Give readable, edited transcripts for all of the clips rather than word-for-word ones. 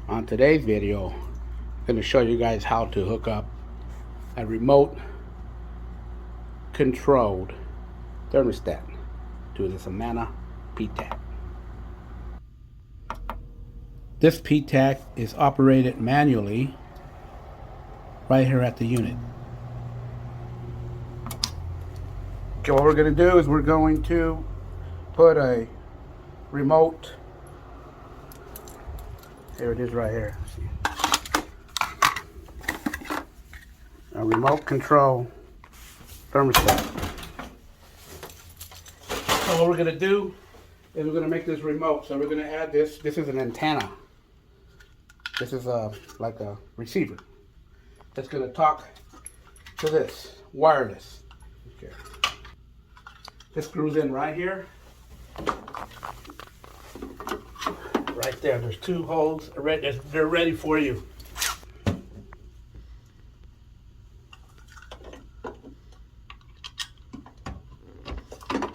On today's video, I'm going to show you guys how to hook up a remote controlled thermostat to this Amana PTAC. This PTAC is operated manually right here at the unit. Okay, what we're going to do is we're going to put a remote, here it is right here. A remote control thermostat. So what we're going to do is we're going to make this remote. So we're going to add this. This is an antenna. This is like a receiver that's going to talk to this wireless. Okay. This screws in right here. Right there. There's two holes. They're ready for you.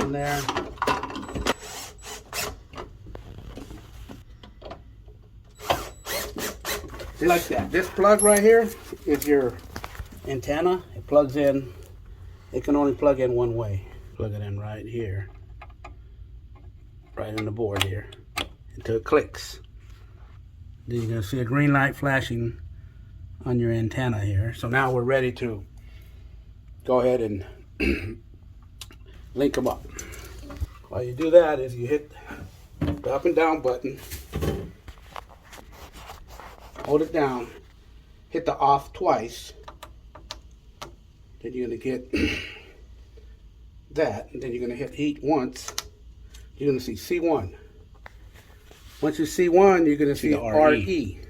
In there. Like that. This plug right here is your antenna. It plugs in. It can only plug in one way. Plug it in right here. Right in the board here. Until it clicks. Then you're going to see a green light flashing on your antenna here. So now we're ready to go ahead and link them up. While you do that is you hit the up and down button. Hold it down. Hit the off twice. Then you're going to get that. And then you're going to hit heat once. You're going to see C1. Once you see one, you're going to see RE.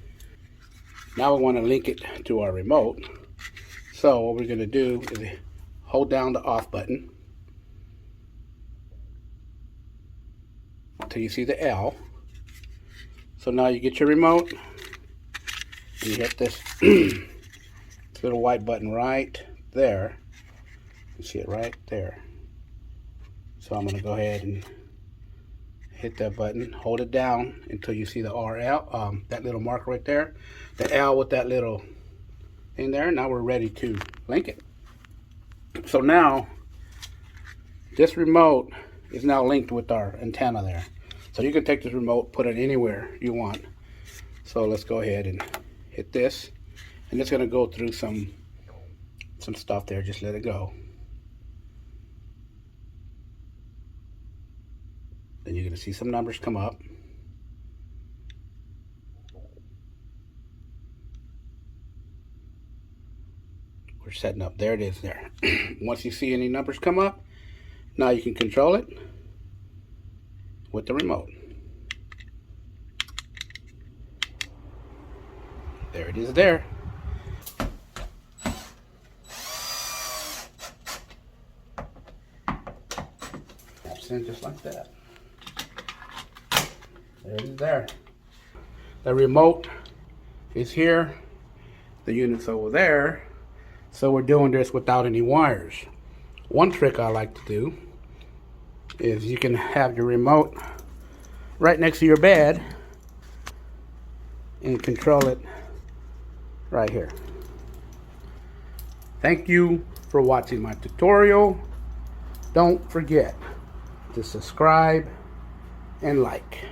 Now we want to link it to our remote. So what we're going to do is hold down the off button until you see the L. So now you get your remote. And you hit this little white button right there. You see it right there. So I'm going to go ahead and hit that button, hold it down until you see the RL, that little mark right there, the L with that little in there. Now we're ready to link it. So now this remote is now linked with our antenna there. So you can take this remote, put it anywhere you want. So let's go ahead and hit this, and it's going to go through some stuff there. Just let it go. Then you're going to see some numbers come up. We're setting up. There it is there. Once you see any numbers come up, now you can control it with the remote. There it is there. Snaps in just like that. There it is there. The remote is here. The unit's over there. So we're doing this without any wires. One trick I like to do is you can have your remote right next to your bed and control it right here. Thank you for watching my tutorial. Don't forget to subscribe and like.